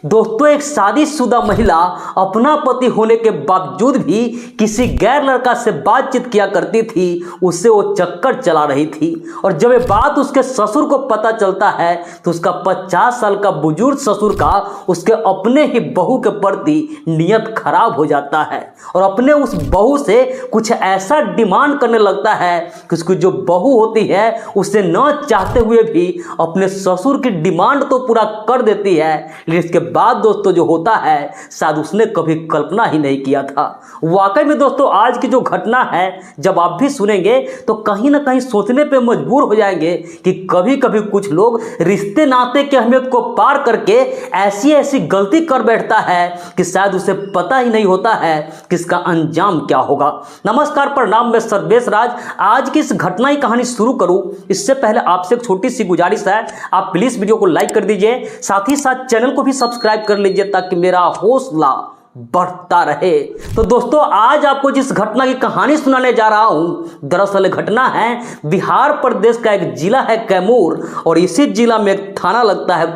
दोस्तों, एक शादीशुदा महिला अपना पति होने के बावजूद भी किसी गैर लड़का से बातचीत किया करती थी, उससे वो चक्कर चला रही थी। और जब ये बात उसके ससुर को पता चलता है तो उसका 50 साल का बुजुर्ग ससुर का उसके अपने ही बहू के प्रति नियत खराब हो जाता है और अपने उस बहू से कुछ ऐसा डिमांड करने लगता है कि उसकी जो बहू होती है उसे न चाहते हुए भी अपने ससुर की डिमांड तो पूरा कर देती है। लेकिन इसके बाद दोस्तों जो होता है शायद उसने कभी कल्पना ही नहीं किया था। वाकई में दोस्तों आज की जो घटना है जब आप भी सुनेंगे तो कहीं ना कहीं सोचने पे मजबूर हो जाएंगे कि कभी कभी कुछ लोग रिश्ते नाते की अहमियत को पार करके ऐसी ऐसी गलती कर बैठता है कि शायद उसे पता ही नहीं होता है कि इसका अंजाम क्या होगा। नमस्कार, प्रणाम, मैं सर्वेश राज। आज की इस घटना की कहानी शुरू करूं इससे पहले आपसे एक छोटी सी गुजारिश है, आप प्लीज वीडियो को लाइक कर दीजिए, साथ ही साथ चैनल को भी सब्सक्राइब कर लीजिए ताकि मेरा हौसला बढ़ता रहे। तो दोस्तों आज आपको जिस घटना की कहानी सुनाने जा रहा हूं दरअसल घटना है बिहार प्रदेश का एक जिला है कैमूर और इसी जिला में एक थाना लगता है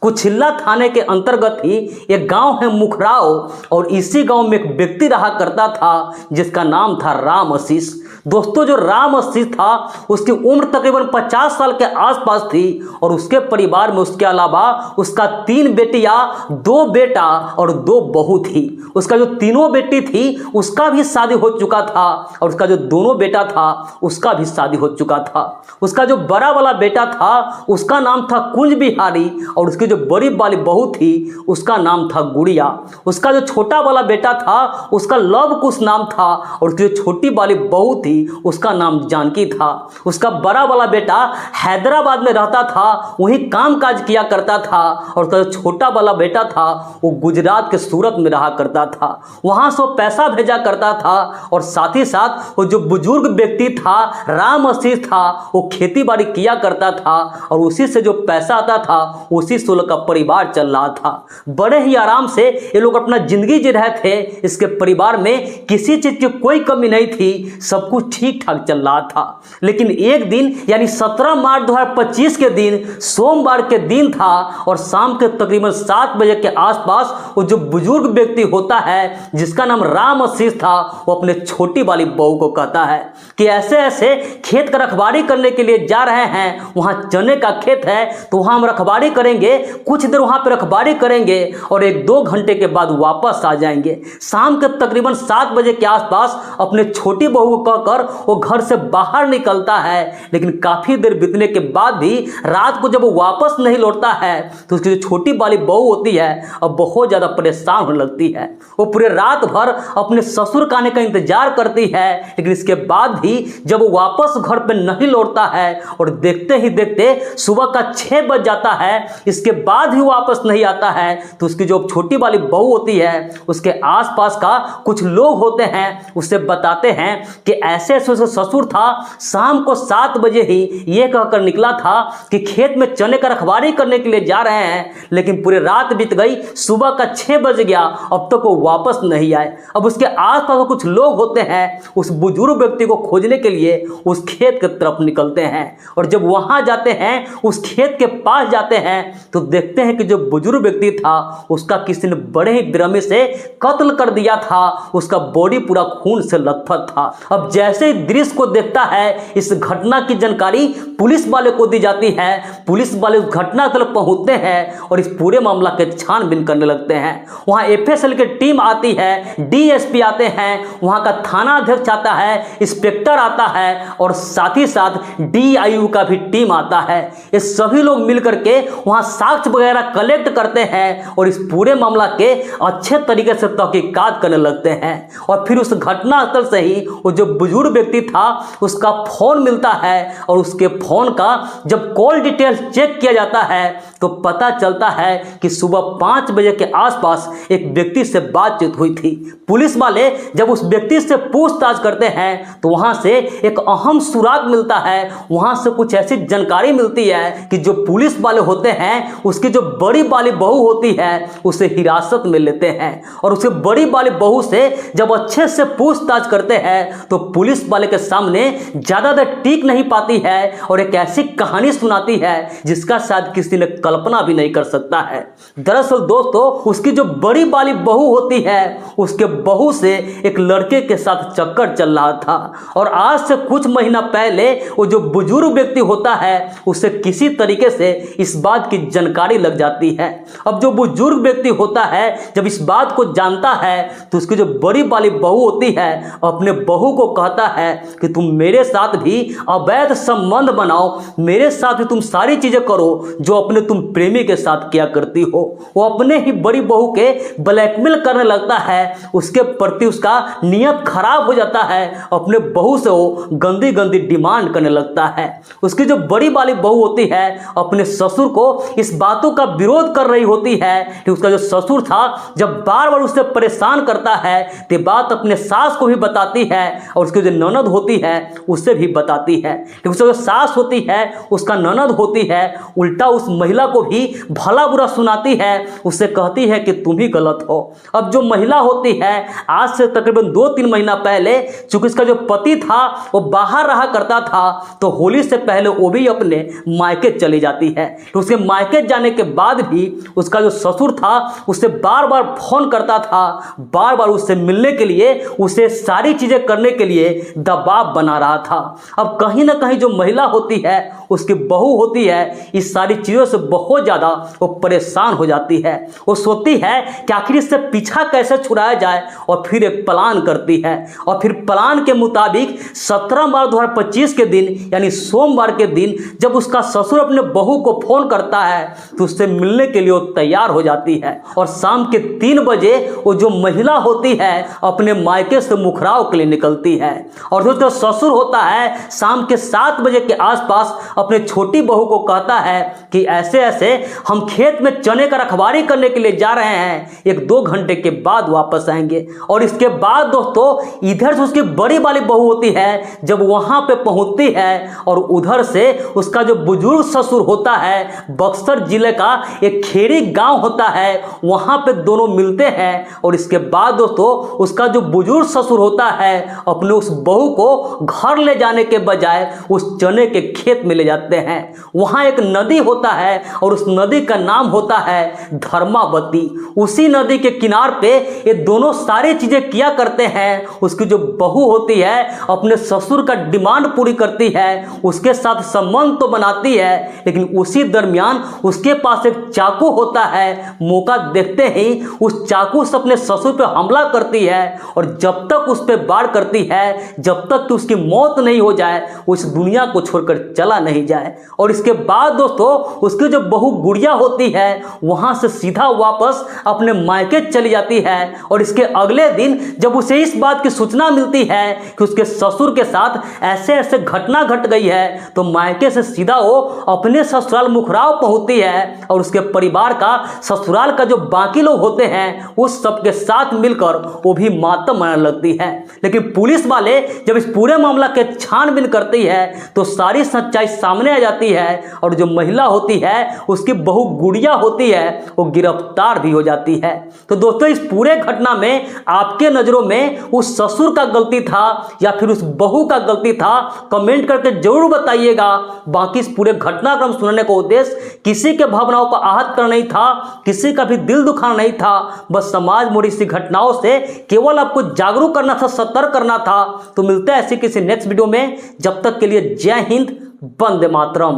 कुचिल्ला थाने के अंतर्गत ही एक गांव है मुखराव और इसी गांव में एक व्यक्ति रहा करता था जिसका नाम था राम आशीष। दोस्तों जो राम आशीष था उसकी उम्र तकरीबन 50 साल के आसपास थी और उसके परिवार में उसके अलावा उसका 3 बेटियां, 2 बेटा और 2 बहू थी। उसका जो तीनों बेटी थी उसका भी शादी हो चुका था और उसका जो दोनों बेटा था उसका भी शादी हो चुका था। उसका जो बड़ा वाला बेटा था उसका नाम था कुंज बिहारी और उसकी जो बड़ी वाली बहू थी उसका नाम था गुड़िया। उसका जो छोटा वाला बेटा था उसका लव कुश नाम था और उसकी जो छोटी वाली बहू थी उसका नाम जानकी था। उसका बड़ा वाला बेटा हैदराबाद में रहता था, वहीं काम काज किया करता था और उसका जो छोटा वाला बेटा था वो गुजरात के सूरत में रहा करता था, वहां से पैसा भेजा करता था। और साथ ही साथ वो जो बुजुर्ग व्यक्ति था राम आशीष था वो खेती बाड़ी किया करता था और उसी से जो पैसा आता था उसी से का परिवार चल रहा था। बड़े ही आराम से ये लोग अपना जिंदगी जी रहे थे। इसके परिवार में किसी चीज की कोई कमी नहीं थी, सब कुछ ठीक ठाक चल रहा था। लेकिन एक दिन यानी 17 मार्च 2025 के दिन सोमवार के दिन था और शाम के तकरीबन 7 बजे के आसपास वो जो बुजुर्ग व्यक्ति होता है जिसका नाम राम आशीष था वो अपने छोटी वाली बहू को कहता है कि ऐसे ऐसे खेत का रखवाली करने के लिए जा रहे हैं, वहां चने का खेत है तो वहां हम रखवाली करेंगे, कुछ देर वहां पर रखवाली करेंगे और 1-2 घंटे के बाद वापस आ जाएंगे। शाम के तकरीबन 7 बजे के आसपास अपने छोटी बहू को कहकर वो घर से बाहर निकलता है। लेकिन काफी देर बीतने के बाद भी रात को जब वो वापस नहीं लौटता है तो उसकी जो छोटी वाली बहू होती है अब बहुत ज्यादा परेशान होने लगती है। वो पूरे रात भर अपने ससुर का आने का इंतजार करती है, लेकिन इसके बाद भी जब वो वापस घर पे नहीं लौटता है और देखते ही देखते सुबह का 6 बज जाता है, इसके बाद भी वापस नहीं आता है तो उसकी जो छोटी वाली बहू होती है उसके आसपास का कुछ लोग होते हैं उसे बताते हैं कि ऐसे ऐसे ससुर था, शाम को 7 बजे ही ये कहकर निकला था कि खेत में चने का रखवाली करने के लिए जा रहे हैं, लेकिन पूरे रात बीत गई, सुबह का 6 बज गया, अब तक वो वापस नहीं आए। अब उसके आसपास कुछ लोग होते हैं उस बुजुर्ग व्यक्ति को खोजने के लिए उस खेत की तरफ निकलते हैं और जब वहां जाते हैं उस खेत के पास जाते हैं तो देखते हैं कि जो बुजुर्ग व्यक्ति था उसका किसी ने बड़े ही बेरहमी से कत्ल कर दिया था, उसका बॉडी पूरा खून से लथपथ था। अब जैसे ही दृश्य को देखता है इस घटना की जानकारी पुलिस वाले को दी जाती है। पुलिस वाले उस घटना स्थल पहुंचते हैं और इस पूरे मामला के छानबीन करने लगते हैं। वहां एफएसएल की टीम आती है, डीएसपी आते हैं, वहां का थाना अध्यक्ष आता है, इंस्पेक्टर आता है और साथ ही साथ डीआईयू का भी टीम आता है। ये सभी लोग मिलकर के वहां साक्ष्य वगैरह कलेक्ट करते हैं और इस पूरे मामला के अच्छे तरीके से तहकीकात करने लगते हैं। और फिर उस घटना स्थल से ही वो जो बुजुर्ग व्यक्ति था उसका फोन मिलता है और उसके फोन का जब कॉल डिटेल्स चेक किया जाता है तो पता चलता है कि सुबह 5 बजे के आसपास एक व्यक्ति से बातचीत हुई थी। पुलिस वाले जब उस व्यक्ति से पूछताछ करते हैं तो वहां से एक अहम सुराग मिलता है, वहां से कुछ ऐसी जानकारी मिलती है कि जो पुलिस वाले होते हैं उसकी जो बड़ी वाली बहू होती है उसे हिरासत में लेते हैं और उसे बड़ी वाली बहू से जब अच्छे से पूछताछ करते हैं तो पुलिस वाले के सामने ज्यादा देर टिक नहीं पाती है और एक ऐसी कहानी सुनाती है जिसका शायद किसी ने कल्पना भी नहीं कर सकता है। दरअसल दोस्तों उसकी जो बड़ी वाली बहू होती है उसके बहू से एक लड़के के साथ चक्कर चल रहा था और आज से कुछ महीना पहले वो जो बुजुर्ग व्यक्ति होता है उसे किसी तरीके से इस बात की जानकारी लग जाती है। अब जो बुजुर्ग व्यक्ति होता है जब इस बात को जानता है तो उसकी जो बड़ी वाली बहू होती है अपने बहू को कहता है कि तुम मेरे साथ भी अवैध संबंध बनाओ, मेरे साथ भी तुम सारी चीजें करो जो अपने तुम प्रेमी के साथ किया करती हो। वो अपने ही बड़ी बहू के ब्लैकमेल करने लगता है, उसके प्रति उसका नियत खराब हो जाता है, अपने बहू से वो गंदी गंदी डिमांड करने लगता है। उसकी जो बड़ी वाली बहू होती है अपने ससुर को इस बातों का विरोध कर रही होती है कि उसका जो ससुर था जब बार बार उसे परेशान करता है तो बात अपने सास को भी बताती है और उसकी जो ननद होती है उसे भी बताती है। लेकिन उसकी जो सास होती है उसका ननद होती है उल्टा उस महिला को भी भला बुरा सुनाती है, उससे कहती है कि तुम ही गलत हो। अब जो महिला होती है आज से तकरीबन 2-3 महीना पहले चूंकि इसका जो पति था वो बाहर रहा करता था तो होली से पहले वो भी अपने मायके चली जाती है। तो उसके मायके जाने के बाद भी उसका जो ससुर था उसे बार बार फोन करता था, बार बार उससे मिलने के लिए, उसे सारी चीजें करने के लिए दबाव बना रहा था। अब कहीं ना कहीं जो महिला होती है उसकी बहू होती है इस सारी चीज़ों से बहुत ज़्यादा वो परेशान हो जाती है। वो सोचती है कि आखिर इससे पीछा कैसे छुड़ाया जाए और फिर एक प्लान करती है और फिर प्लान के मुताबिक 17 मार्च 2025 के दिन यानी सोमवार के दिन जब उसका ससुर अपने बहू को फोन करता है तो उससे मिलने के लिए वो तैयार हो जाती है और शाम के 3 बजे वो जो महिला होती है अपने मायके से मुखराव के लिए निकलती है और जो ससुर होता है शाम के 7 बजे के आसपास अपने छोटी बहू को कहता है कि ऐसे ऐसे हम खेत में चने का रखवाली करने के लिए जा रहे हैं, 1-2 घंटे के बाद वापस आएंगे। और इसके बाद दोस्तों इधर से उसकी बड़ी वाली बहू होती है जब वहां पे पहुंचती है और उधर से उसका जो बुजुर्ग ससुर होता है बक्सर जिले का एक खेड़ी गांव होता है वहां पे दोनों मिलते हैं और इसके बाद दोस्तों उसका जो बुजुर्ग ससुर होता है अपने उस बहू को घर ले जाने के बजाय उस चने के खेत में ले जाते हैं। वहां एक नदी होता है और उस नदी का नाम होता है धर्मावती। उसी नदी के किनार पे ये दोनों सारी चीजें किया करते हैं। उसकी जो बहू होती है अपने ससुर का डिमांड पूरी करती है, उसके साथ संबंध तो बनाती है लेकिन उसी दरमियान उसके पास एक चाकू होता है। मौका देखते ही उस चाकू से अपने ससुर पे हमला करती है और जब तक उस पे वार करती है जब तक कि उसकी मौत नहीं हो जाए वो इस दुनिया को छोड़कर चला नहीं जाए। और इसके बाद दोस्तों उसकी जो बहू गुड़िया होती है वहां से सीधा वापस अपने मायके चली जाती है और इसके अगले दिन जब उसे इस बात की सूचना मिलती है कि उसके ससुर के साथ ऐसे ऐसे घटना घट गई है तो मायके से सीधा वो अपने ससुराल मुखराव पहुंचती है और उसके परिवार का ससुराल का जो बाकी लोग होते हैं उस सबके साथ मिलकर वो भी मातम मनाने लगती है। लेकिन पुलिस वाले जब इस पूरे मामला के छानबीन करती है तो सारी सच्चाई सामने आ जाती है और जो महिला होती है उसकी बहू गुड़िया होती है वो गिरफ्तार भी हो जाती है। तो दोस्तों इस पूरे घटना में आपके नज़रों में उस ससुर का गलती था या फिर उस बहू का गलती था कमेंट करके जरूर बताइएगा। बाकी इस पूरे घटनाक्रम सुनने का उद्देश्य किसी के भावनाओं को आहत करना नहीं था, किसी का भी दिल दुखाना नहीं था, बस समाज में इसी घटनाओं से केवल आपको जागरूक करना था, सतर्क करना था। तो मिलते हैं ऐसे किसी नेक्स्ट वीडियो में, जब तक के लिए जय हिंद, वंदे मातरम।